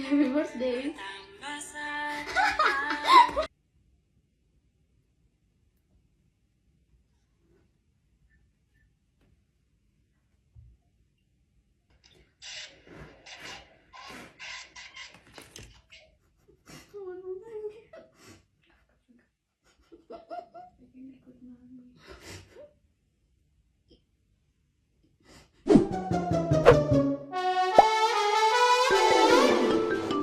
Happy birthday.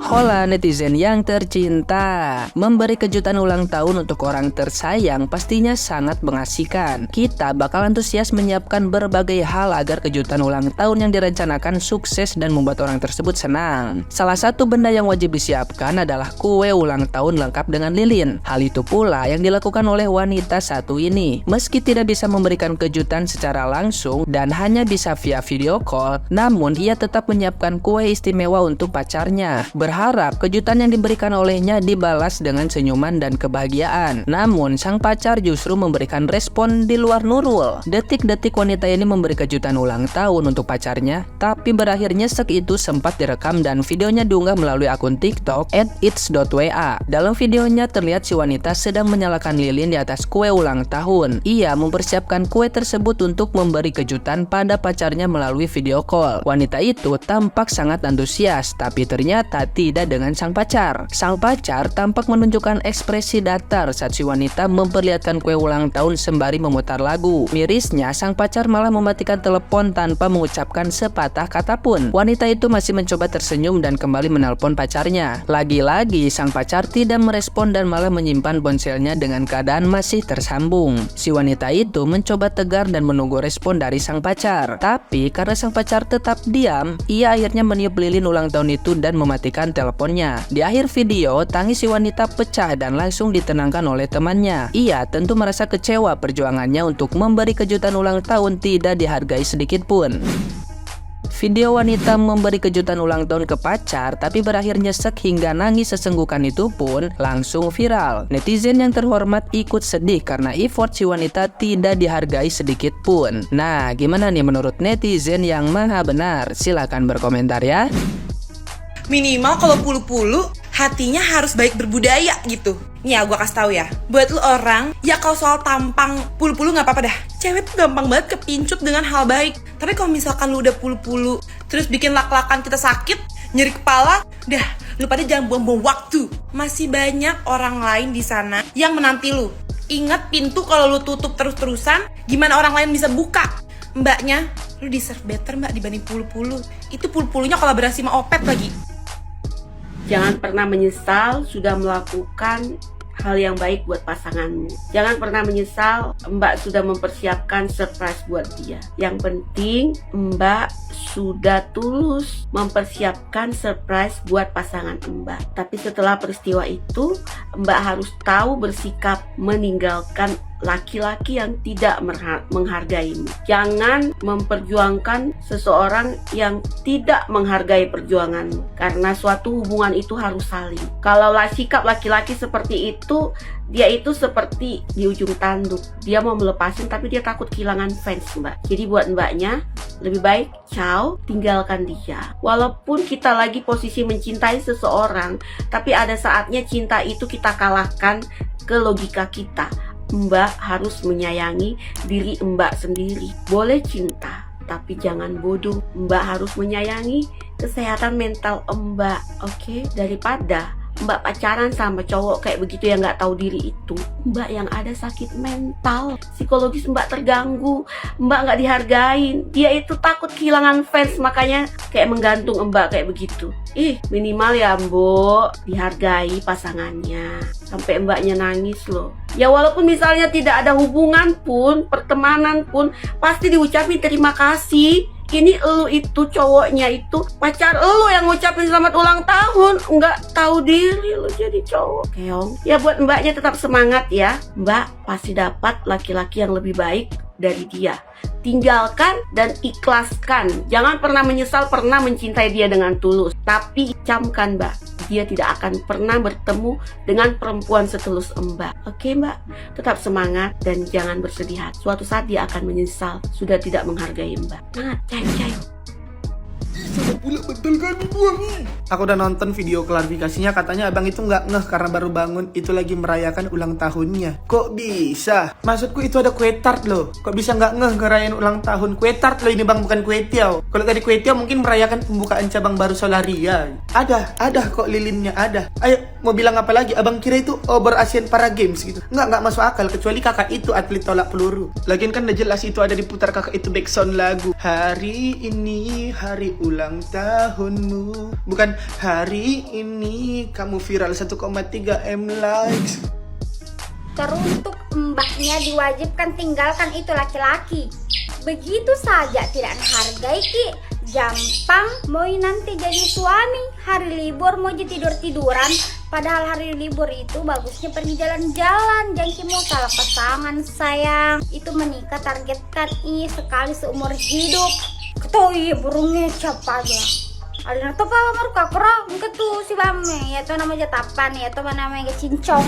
Hola netizen yang tercinta, memberi kejutan ulang tahun untuk orang tersayang pastinya sangat mengasihkan. Kita bakal antusias menyiapkan berbagai hal agar kejutan ulang tahun yang direncanakan sukses dan membuat orang tersebut senang. Salah satu benda yang wajib disiapkan adalah kue ulang tahun lengkap dengan lilin. Hal itu pula yang dilakukan oleh wanita satu ini. Meski tidak bisa memberikan kejutan secara langsung dan hanya bisa via video call, namun ia tetap menyiapkan kue istimewa untuk pacarnya. Berharap kejutan yang diberikan olehnya dibalas dengan senyuman dan kebahagiaan. Namun sang pacar justru memberikan respon di luar nurul. Detik-detik wanita ini memberi kejutan ulang tahun untuk pacarnya, tapi berakhir nyesek itu sempat direkam dan videonya diunggah melalui akun TikTok @its.wa. Dalam videonya terlihat si wanita sedang menyalakan lilin di atas kue ulang tahun. Ia mempersiapkan kue tersebut untuk memberi kejutan pada pacarnya melalui video call. Wanita itu tampak sangat antusias, tapi ternyata tidak dengan sang pacar. Sang pacar tampak menunjukkan ekspresi datar saat si wanita memperlihatkan kue ulang tahun sembari memutar lagu. Mirisnya, sang pacar malah mematikan telepon tanpa mengucapkan sepatah kata pun. Wanita itu masih mencoba tersenyum dan kembali menelpon pacarnya. Lagi-lagi, sang pacar tidak merespon dan malah menyimpan ponselnya dengan keadaan masih tersambung. Si wanita itu mencoba tegar dan menunggu respon dari sang pacar. Tapi karena sang pacar tetap diam, ia akhirnya meniup lilin ulang tahun itu dan mematikan teleponnya. Di akhir video, tangis si wanita pecah dan langsung ditenangkan oleh temannya. Ia tentu merasa kecewa perjuangannya untuk memberi kejutan ulang tahun tidak dihargai sedikit pun. Video wanita memberi kejutan ulang tahun ke pacar tapi berakhir nyesek hingga nangis sesenggukan itu pun langsung viral. Netizen yang terhormat ikut sedih karena effort si wanita tidak dihargai sedikit pun. Nah, gimana nih menurut netizen yang maha benar? Silahkan berkomentar ya. Minimal kalau pulu-pulu hatinya harus baik berbudaya gitu. Nih ya, gue kasih tahu ya, buat lu orang ya kalau soal tampang pulu-pulu nggak apa-apa dah. Cewek tuh gampang banget kepincut dengan hal baik. Tapi kalau misalkan lu udah pulu-pulu terus bikin lak-lakan kita sakit, nyeri kepala, dah lu pada jangan buang-buang waktu. Masih banyak orang lain di sana yang menanti lu. Ingat, pintu kalau lu tutup terus-terusan, gimana orang lain bisa buka? Mbaknya, lu deserve better mbak dibanding pulu-pulu. Itu pulu-pulunya kolaborasi sama Opet lagi. Jangan pernah menyesal sudah melakukan hal yang baik buat pasanganmu. Jangan pernah menyesal Mbak sudah mempersiapkan surprise buat dia. Yang penting Mbak sudah tulus mempersiapkan surprise buat pasangan Mbak. Tapi setelah peristiwa itu, Mbak harus tahu bersikap meninggalkan laki-laki yang tidak menghargaimu. Jangan memperjuangkan seseorang yang tidak menghargai perjuanganmu, karena suatu hubungan itu harus saling. Kalau sikap laki-laki seperti itu, dia itu seperti di ujung tanduk. Dia mau melepasin tapi dia takut kehilangan fans mbak. Jadi buat mbaknya, lebih baik ciao, tinggalkan dia. Walaupun kita lagi posisi mencintai seseorang, tapi ada saatnya cinta itu kita kalahkan ke logika kita. Mbak harus menyayangi diri Mbak sendiri. Boleh cinta, tapi jangan bodoh. Mbak harus menyayangi kesehatan mental Mbak, oke? Daripada Mbak pacaran sama cowok kayak begitu yang nggak tahu diri itu, Mbak yang ada sakit mental, psikologis Mbak terganggu, Mbak nggak dihargain. Dia itu takut kehilangan fans, makanya kayak menggantung Mbak kayak begitu. Minimal ya Mbak dihargai pasangannya. Sampai Mbaknya nangis loh. Ya walaupun misalnya tidak ada hubungan pun, pertemanan pun, pasti diucapin terima kasih. Ini elu itu cowoknya itu pacar elu yang ngucapin selamat ulang tahun, nggak tahu diri lu jadi cowok keong. Ya buat mbaknya tetap semangat ya, mbak pasti dapat laki-laki yang lebih baik dari dia. Tinggalkan dan ikhlaskan. Jangan pernah menyesal pernah mencintai dia dengan tulus. Tapi camkan mbak, dia tidak akan pernah bertemu dengan perempuan setulus mbak. Oke mbak, tetap semangat dan jangan bersedih hati. Suatu saat dia akan menyesal sudah tidak menghargai mbak. Nah, cayo. pula betul kan dibuangin. Aku udah nonton video klarifikasinya, katanya abang itu nggak ngeh karena baru bangun, itu lagi merayakan ulang tahunnya. Kok bisa? Maksudku itu ada kue tart loh. Kok bisa nggak ngeh ngerayain ulang tahun? Kue tart loh ini bang, bukan kue tiaw. Kalau tadi kue tiaw mungkin merayakan pembukaan cabang baru Solaria. Ada kok lilinnya ada. Ayo, mau bilang apa lagi? Abang kira itu obor Asian Para Games gitu. Nggak masuk akal, kecuali kakak itu atlet tolak peluru. Lagian kan udah jelas itu ada diputar kakak itu backsound lagu. Hari ini hari ulang tahunmu, bukan hari ini kamu viral 1,3 M likes. Teruntuk mbaknya diwajibkan tinggalkan itu laki-laki. Begitu saja tidak menghargai ki. Gampang mau nanti jadi suami, hari libur mau tidur-tiduran. Padahal hari libur itu bagusnya pergi jalan-jalan. Jangan mau salah pasangan sayang. Itu menikah targetkan sekali seumur hidup. Ketoi burungnya cap aja. Ada tuh apa baru kakra, mungkin tuh si bame, ya tuh namanya tapan, ya tuh namanya cincong.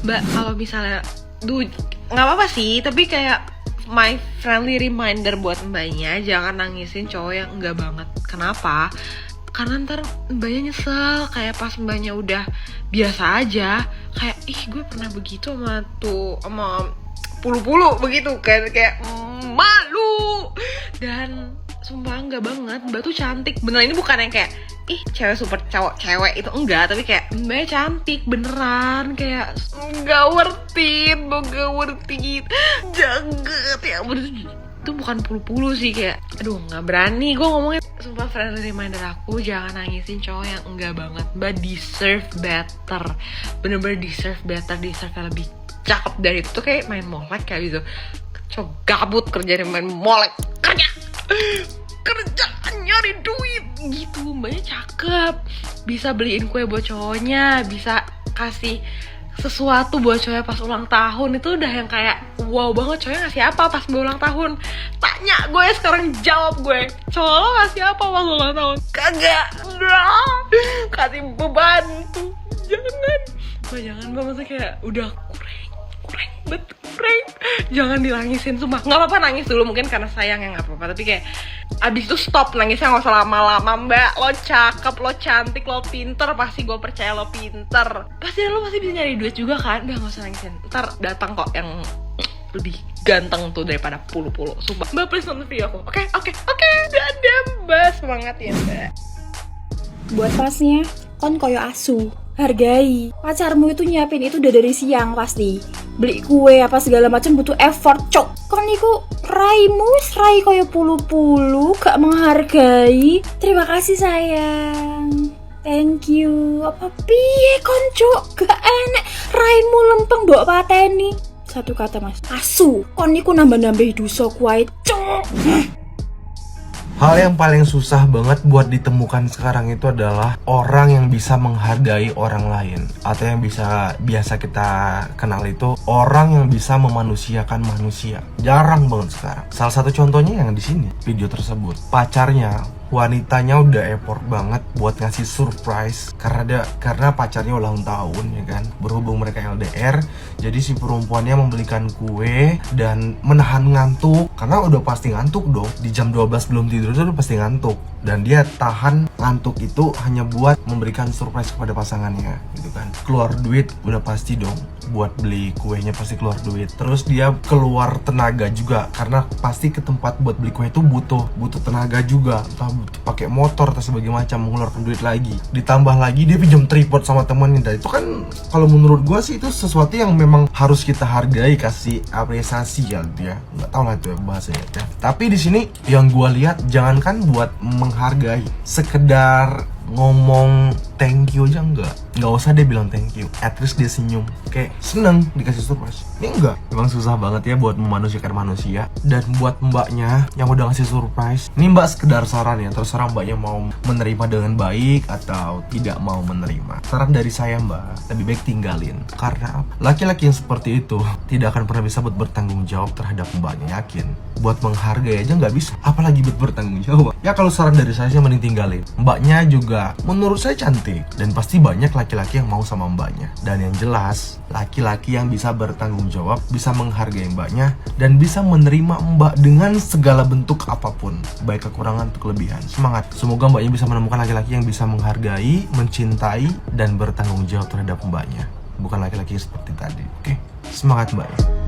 Mbak, kalau misalnya, nggak apa-apa sih, tapi kayak my friendly reminder buat mbaknya, jangan nangisin cowok yang enggak banget. Kenapa? Karena ntar mbaknya nyesel, kayak pas mbaknya udah biasa aja, kayak gue pernah begitu sama pulu-pulu begitu kan, kayak malu. Dan sumpah enggak banget, mbak tuh cantik beneran. Ini bukan yang kayak cewek super cewek itu enggak, tapi kayak mbaknya cantik beneran, kayak enggak worth it jaget ya. Itu bukan pulu-pulu sih, kayak aduh nggak berani gue ngomongnya. Sumpah friendly reminder aku, jangan nangisin cowok yang enggak banget. Mbak deserve better, bener-bener deserve better, deserve yang lebih cakep dari itu. Tuh kayak main molek kayak gitu, cowok gabut kerjanya main molek, kerjaan nyari duit gitu. Mbaknya cakep, bisa beliin kue buat cowoknya, bisa kasih sesuatu buat cowoknya pas ulang tahun. Itu udah yang kayak wow banget. Cowoknya ngasih apa pas ulang tahun? Tanya gue sekarang, jawab gue, cowok lo ngasih apa pas ulang tahun? Kagak, kasih beban tuh. Jangan mbak, maksudnya kayak udah kurang, jangan dilangisin, sumpah. Nggak apa-apa nangis dulu, mungkin karena sayang ya, nggak apa-apa, tapi kayak abis itu stop nangisnya, nggak usah lama-lama. Mbak, lo cakep, lo cantik, lo pinter, pasti gue percaya lo pinter, pasti lo masih bisa nyari duit juga kan. Udah nggak usah nangisin, ntar datang kok yang lebih ganteng tuh daripada pulu-pulu. Sumpah mbak, please nonton video aku. Oke, dadah mbak, semangat ya mbak. Buat pasnya, kon koyo asu, hargai. Pacarmu itu nyiapin itu udah dari siang pasti. Beli kue apa segala macam butuh effort, cok. Kon niku rai koyo pulu-pulu, gak menghargai. Terima kasih sayang. Thank you. Apa piye kon, cok? Gak enek raimu lempeng mbok pateni. Satu kata mas, asu. Kon niku nambah-nambahi dosa kuwi, cok. Hal yang paling susah banget buat ditemukan sekarang itu adalah orang yang bisa menghargai orang lain, atau yang biasa kita kenal itu orang yang bisa memanusiakan manusia. Jarang banget sekarang. Salah satu contohnya yang di sini video tersebut, pacarnya, wanitanya udah effort banget buat ngasih surprise karena pacarnya ulang tahun ya kan. Berhubung mereka LDR, jadi si perempuannya membelikan kue dan menahan ngantuk, karena udah pasti ngantuk dong. Di jam 12 belum tidur itu udah pasti ngantuk, dan dia tahan ngantuk itu hanya buat memberikan surprise kepada pasangannya gitu kan. Keluar duit udah pasti dong, buat beli kuenya pasti keluar duit. Terus dia keluar tenaga juga, karena pasti ke tempat buat beli kue itu butuh tenaga juga, entah pakai motor atau sebagainya macam, mengeluarkan duit lagi. Ditambah lagi dia pinjam tripod sama temannya. Dan itu kan kalau menurut gue sih itu sesuatu yang memang harus kita hargai, kasih apresiasi ya gitu ya. Nggak tahu lah itu ya bahasanya ya. Tapi di sini yang gue lihat, jangankan buat menghargai, sekedar ngomong thank you aja nggak usah dia bilang thank you, at least dia senyum kayak seneng dikasih surprise. Ini enggak, memang susah banget ya buat memanusiakan manusia. Dan buat mbaknya yang udah ngasih surprise, ini mbak sekedar saran ya, terserah mbaknya mau menerima dengan baik atau tidak mau menerima. Saran dari saya mbak, lebih baik tinggalin. Karena laki-laki yang seperti itu tidak akan pernah bisa buat bertanggung jawab terhadap mbaknya. Yakin, buat menghargai aja nggak bisa, apalagi buat bertanggung jawab. Ya kalau saran dari saya sih mending tinggalin. Mbaknya juga menurut saya cantik, cantik. Dan pasti banyak laki-laki yang mau sama mbaknya. Dan yang jelas, laki-laki yang bisa bertanggung jawab, bisa menghargai mbaknya, dan bisa menerima mbak dengan segala bentuk apapun, baik kekurangan atau kelebihan. Semangat! Semoga mbaknya bisa menemukan laki-laki yang bisa menghargai, mencintai, dan bertanggung jawab terhadap mbaknya. Bukan laki-laki seperti tadi, oke? Semangat mbaknya!